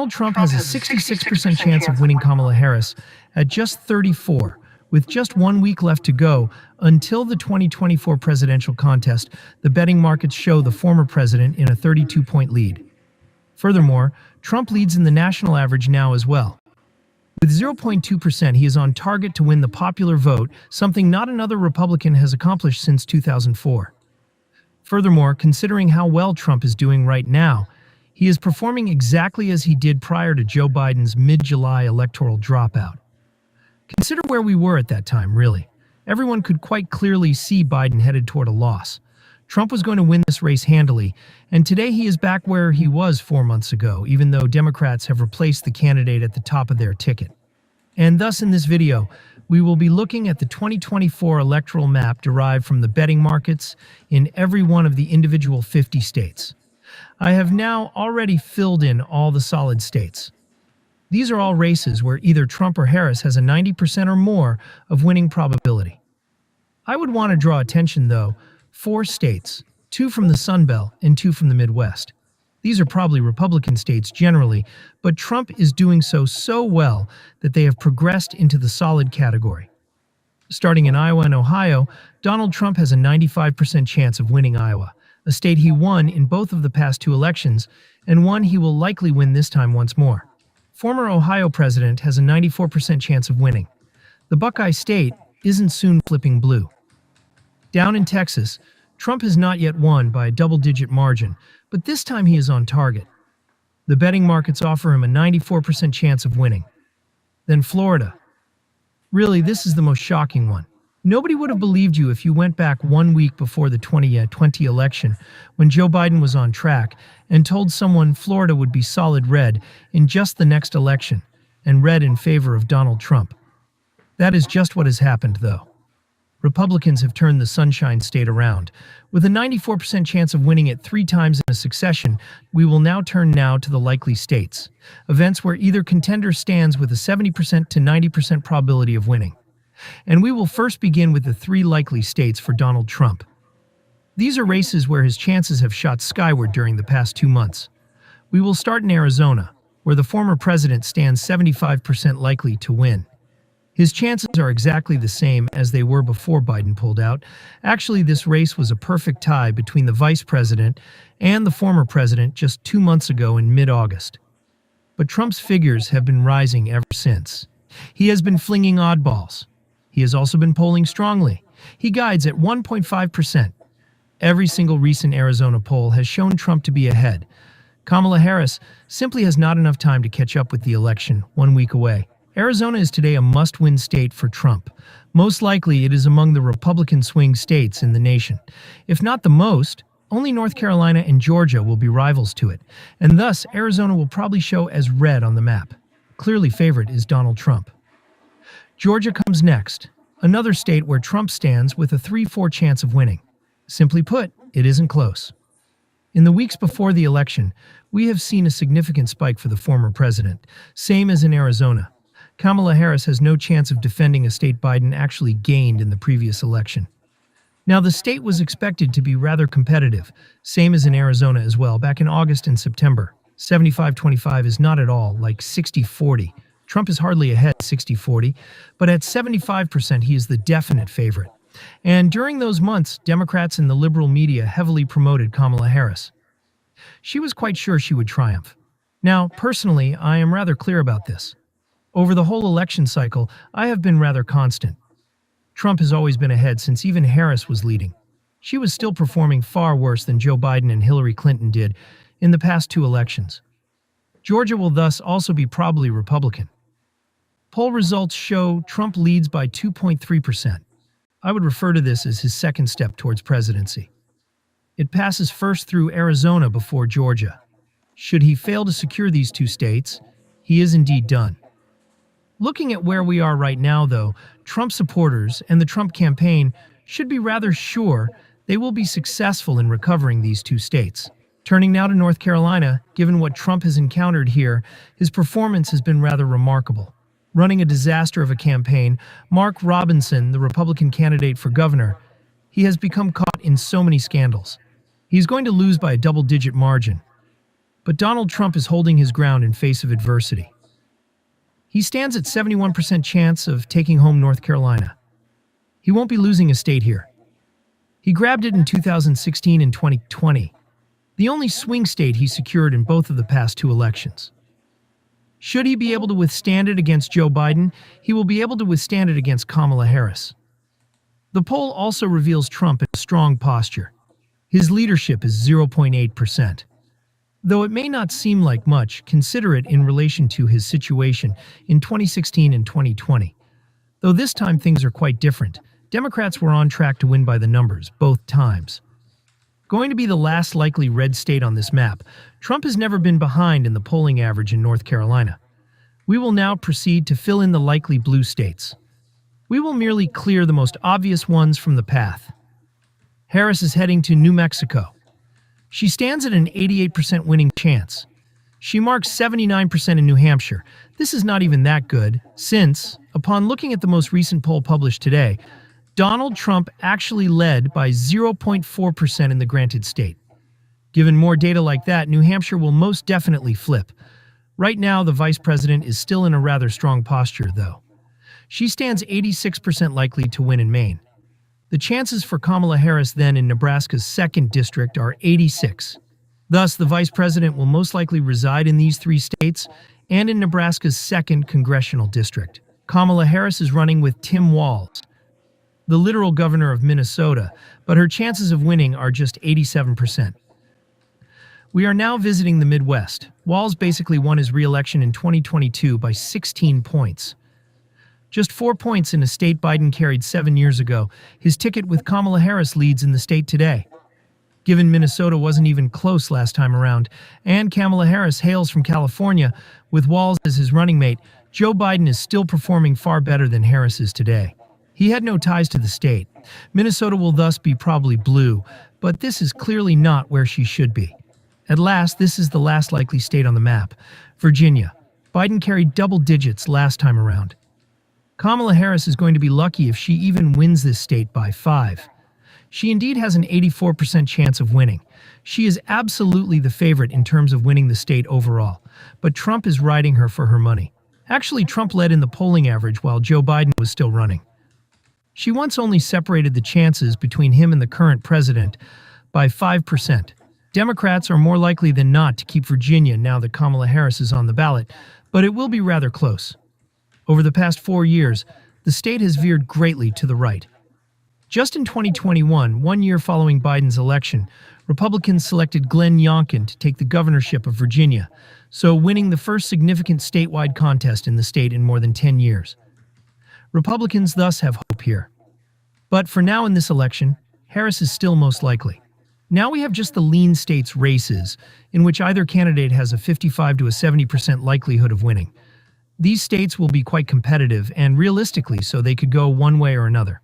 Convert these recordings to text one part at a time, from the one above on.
Donald Trump has a 66% chance of winning Kamala Harris at just 34, with just 1 week left to go until the 2024 presidential contest. The betting markets show the former president in a 32-point lead. Furthermore, Trump leads in the national average now as well. With 0.2%, he is on target to win the popular vote, something not another Republican has accomplished since 2004. Furthermore, considering how well Trump is doing right now, he is performing exactly as he did prior to Joe Biden's mid-July electoral dropout. Consider where we were at that time, really. Everyone could quite clearly see Biden headed toward a loss. Trump was going to win this race handily, and today he is back where he was 4 months ago, even though Democrats have replaced the candidate at the top of their ticket. And thus, in this video, we will be looking at the 2024 electoral map derived from the betting markets in every one of the individual 50 states. I have now already filled in all the solid states. These are all races where either Trump or Harris has a 90% or more of winning probability. I would want to draw attention, though, 4 states, 2 from the Sun Belt and 2 from the Midwest. These are probably Republican states generally, but Trump is doing so well that they have progressed into the solid category. Starting in Iowa and Ohio, Donald Trump has a 95% chance of winning Iowa, a state he won in both of the past 2 elections, and one he will likely win this time once more. Former Ohio president has a 94% chance of winning. The Buckeye State isn't soon flipping blue. Down in Texas, Trump has not yet won by a double-digit margin, but this time he is on target. The betting markets offer him a 94% chance of winning. Then Florida. Really, this is the most shocking one. Nobody would have believed you if you went back 1 week before the 2020 election, when Joe Biden was on track, and told someone Florida would be solid red in just the next election, and red in favor of Donald Trump. That is just what has happened, though. Republicans have turned the Sunshine State around. With a 94% chance of winning it 3 times in a succession, we will now turn to the likely states, events where either contender stands with a 70% to 90% probability of winning. And we will first begin with the 3 likely states for Donald Trump. These are races where his chances have shot skyward during the past 2 months. We will start in Arizona, where the former president stands 75% likely to win. His chances are exactly the same as they were before Biden pulled out. Actually, this race was a perfect tie between the vice president and the former president just 2 months ago in mid-August. But Trump's figures have been rising ever since. He has been flinging oddballs. He has also been polling strongly. He guides at 1.5%. Every single recent Arizona poll has shown Trump to be ahead. Kamala Harris simply has not enough time to catch up with the election, 1 week away. Arizona is today a must-win state for Trump. Most likely, it is among the Republican swing states in the nation. If not the most, only North Carolina and Georgia will be rivals to it, and thus Arizona will probably show as red on the map. Clearly favored is Donald Trump. Georgia comes next, another state where Trump stands with a 3-4 chance of winning. Simply put, it isn't close. In the weeks before the election, we have seen a significant spike for the former president, same as in Arizona. Kamala Harris has no chance of defending a state Biden actually gained in the previous election. Now, the state was expected to be rather competitive, same as in Arizona as well, back in August and September. 75-25 is not at all like 60-40. Trump is hardly ahead 60-40, but at 75% he is the definite favorite. And during those months, Democrats and the liberal media heavily promoted Kamala Harris. She was quite sure she would triumph. Now, personally, I am rather clear about this. Over the whole election cycle, I have been rather constant. Trump has always been ahead since even Harris was leading. She was still performing far worse than Joe Biden and Hillary Clinton did in the past 2 elections. Georgia will thus also be probably Republican. Poll results show Trump leads by 2.3%. I would refer to this as his second step towards presidency. It passes first through Arizona before Georgia. Should he fail to secure these 2 states, he is indeed done. Looking at where we are right now, though, Trump supporters and the Trump campaign should be rather sure they will be successful in recovering these 2 states. Turning now to North Carolina, given what Trump has encountered here, his performance has been rather remarkable. Running a disaster of a campaign, Mark Robinson, the Republican candidate for governor, he has become caught in so many scandals. He's going to lose by a double-digit margin. but Donald Trump is holding his ground in face of adversity. He stands at 71% chance of taking home North Carolina. He won't be losing a state here. He grabbed it in 2016 and 2020, the only swing state he secured in both of the past two elections. Should he be able to withstand it against Joe Biden, he will be able to withstand it against Kamala Harris. The poll also reveals Trump in a strong posture. His leadership is 0.8%. Though it may not seem like much, consider it in relation to his situation in 2016 and 2020. Though this time things are quite different. Democrats were on track to win by the numbers, both times. Going to be the last likely red state on this map, Trump has never been behind in the polling average in North Carolina. We will now proceed to fill in the likely blue states. We will merely clear the most obvious ones from the path. Harris is heading to New Mexico. She stands at an 88% winning chance. She marks 79% in New Hampshire. This is not even that good, since, upon looking at the most recent poll published today, Donald Trump actually led by 0.4% in the granted state. Given more data like that, New Hampshire will most definitely flip. Right now, the vice president is still in a rather strong posture, though. She stands 86% likely to win in Maine. The chances for Kamala Harris then in Nebraska's 2nd district are 86. Thus, the vice president will most likely reside in these three states and in Nebraska's 2nd congressional district. Kamala Harris is running with Tim Walz, the literal governor of Minnesota, but her chances of winning are just 87%. We are now visiting the Midwest. Walz basically won his re-election in 2022 by 16 points. Just 4 points in a state Biden carried 7 years ago. His ticket with Kamala Harris leads in the state today. Given Minnesota wasn't even close last time around, and Kamala Harris hails from California, with Walz as his running mate, Joe Biden is still performing far better than Harris is today. He had no ties to the state. Minnesota will thus be probably blue, but this is clearly not where she should be. At last, this is the last likely state on the map, Virginia. Biden carried double digits last time around. Kamala Harris is going to be lucky if she even wins this state by 5. She indeed has an 84% chance of winning. She is absolutely the favorite in terms of winning the state overall, but Trump is riding her for her money. Actually, Trump led in the polling average while Joe Biden was still running. She once only separated the chances between him and the current president by 5%. Democrats are more likely than not to keep Virginia now that Kamala Harris is on the ballot, but it will be rather close. Over the past 4 years, the state has veered greatly to the right. Just in 2021, 1 year following Biden's election, Republicans selected Glenn Youngkin to take the governorship of Virginia, so winning the first significant statewide contest in the state in more than 10 years. Republicans thus have hope here. But for now in this election, Harris is still most likely. Now we have just the lean states races, in which either candidate has a 55 to a 70% likelihood of winning. These states will be quite competitive and realistically so they could go one way or another.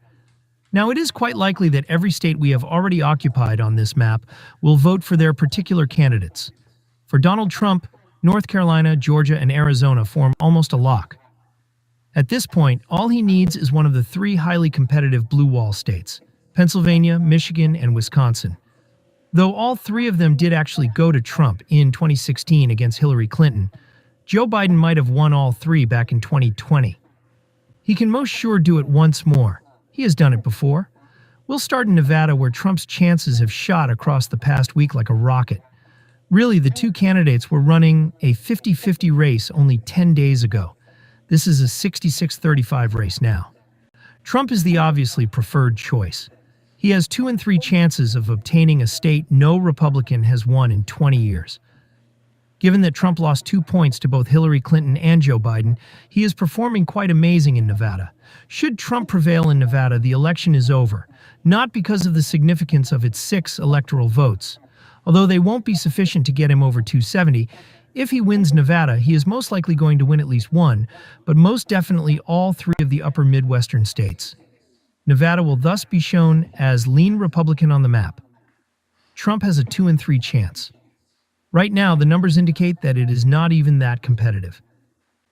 Now it is quite likely that every state we have already occupied on this map will vote for their particular candidates. For Donald Trump, North Carolina, Georgia, and Arizona form almost a lock. At this point, all he needs is one of the 3 highly competitive blue wall states, Pennsylvania, Michigan, and Wisconsin. Though all 3 of them did actually go to Trump in 2016 against Hillary Clinton, Joe Biden might have won all 3 back in 2020. He can most sure do it once more. He has done it before. We'll start in Nevada, where Trump's chances have shot across the past week like a rocket. Really, the 2 candidates were running a 50-50 race only 10 days ago. This is a 66-35 race now. Trump is the obviously preferred choice. He has 2 and 3 chances of obtaining a state no Republican has won in 20 years. Given that Trump lost 2 points to both Hillary Clinton and Joe Biden, he is performing quite amazing in Nevada. Should Trump prevail in Nevada, the election is over, not because of the significance of its 6 electoral votes. Although they won't be sufficient to get him over 270, if he wins Nevada, he is most likely going to win at least 1, but most definitely all 3 of the upper Midwestern states. Nevada will thus be shown as lean Republican on the map. Trump has a 2 and 3 chance. Right now, the numbers indicate that it is not even that competitive.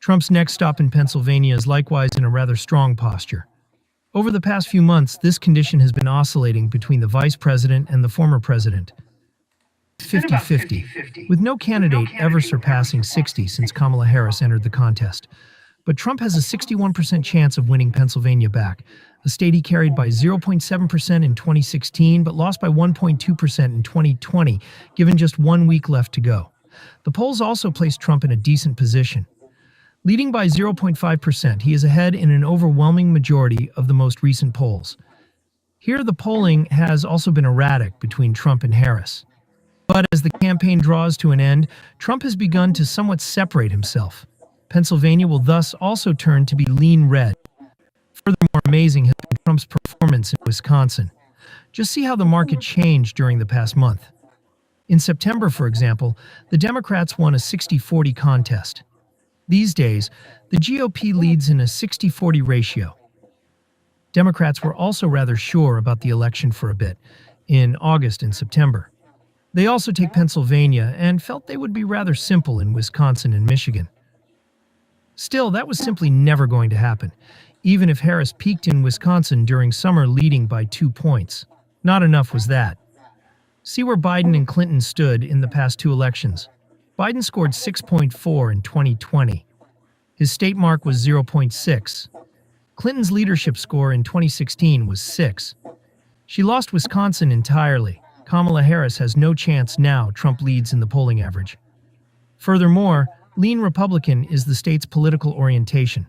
Trump's next stop in Pennsylvania is likewise in a rather strong posture. Over the past few months, this condition has been oscillating between the vice president and the former president. 50-50, with no candidate ever surpassing 60 since Kamala Harris entered the contest. But Trump has a 61% chance of winning Pennsylvania back, a state he carried by 0.7% in 2016 but lost by 1.2% in 2020, given just 1 week left to go. The polls also placed Trump in a decent position. Leading by 0.5%, he is ahead in an overwhelming majority of the most recent polls. Here, the polling has also been erratic between Trump and Harris. But as the campaign draws to an end, Trump has begun to somewhat separate himself. Pennsylvania will thus also turn to be lean red. Furthermore, amazing has been Trump's performance in Wisconsin. Just see how the market changed during the past month. In September, for example, the Democrats won a 60-40 contest. These days, the GOP leads in a 60-40 ratio. Democrats were also rather sure about the election for a bit, in August and September. They also take Pennsylvania and felt they would be rather simple in Wisconsin and Michigan. Still, that was simply never going to happen, even if Harris peaked in Wisconsin during summer leading by 2 points. Not enough was that. See where Biden and Clinton stood in the past 2 elections. Biden scored 6.4 in 2020. His state mark was 0.6. Clinton's leadership score in 2016 was 6. She lost Wisconsin entirely. Kamala Harris has no chance now. Trump leads in the polling average. Furthermore, lean Republican is the state's political orientation.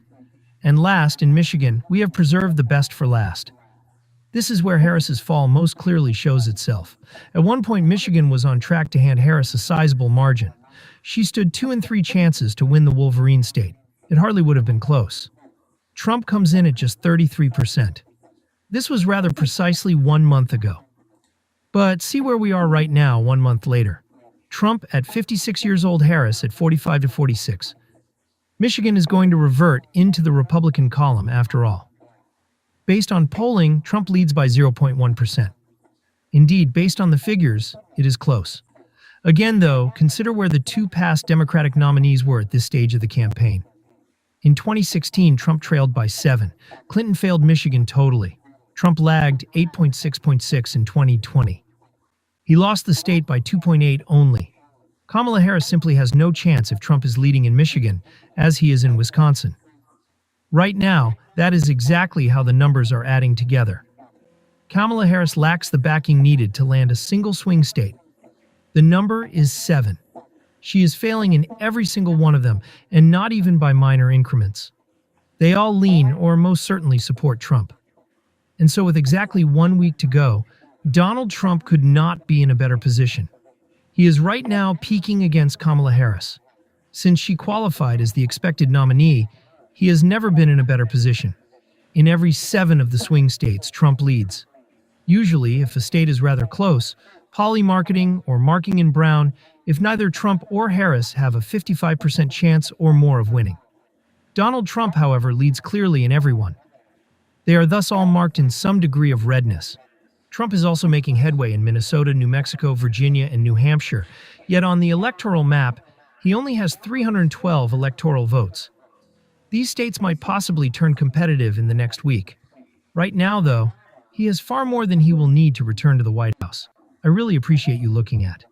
And last, in Michigan, we have preserved the best for last. This is where Harris's fall most clearly shows itself. At one point, Michigan was on track to hand Harris a sizable margin. She stood 2 in 3 chances to win the Wolverine state. It hardly would have been close. Trump comes in at just 33%. This was rather precisely 1 month ago. But see where we are right now, 1 month later. Trump at 56 years old, Harris at 45-46. Michigan is going to revert into the Republican column after all. Based on polling, Trump leads by 0.1%. Indeed, based on the figures, it is close. Again, though, consider where the 2 past Democratic nominees were at this stage of the campaign. In 2016, Trump trailed by 7. Clinton failed Michigan totally. Trump lagged 8.6 in 2020. He lost the state by 2.8 only. Kamala Harris simply has no chance if Trump is leading in Michigan, as he is in Wisconsin. Right now, that is exactly how the numbers are adding together. Kamala Harris lacks the backing needed to land a single swing state. The number is 7. She is failing in every single one of them, and not even by minor increments. They all lean or most certainly support Trump. And so with exactly 1 week to go, Donald Trump could not be in a better position. He is right now peaking against Kamala Harris. Since she qualified as the expected nominee, he has never been in a better position. In every 7 of the swing states, Trump leads. Usually, if a state is rather close, polymarketing or marking in brown, if neither Trump or Harris have a 55% chance or more of winning. Donald Trump, however, leads clearly in everyone. They are thus all marked in some degree of redness. Trump is also making headway in Minnesota, New Mexico, Virginia, and New Hampshire, yet on the electoral map, he only has 312 electoral votes. These states might possibly turn competitive in the next week. Right now, though, he has far more than he will need to return to the White House. I really appreciate you looking at.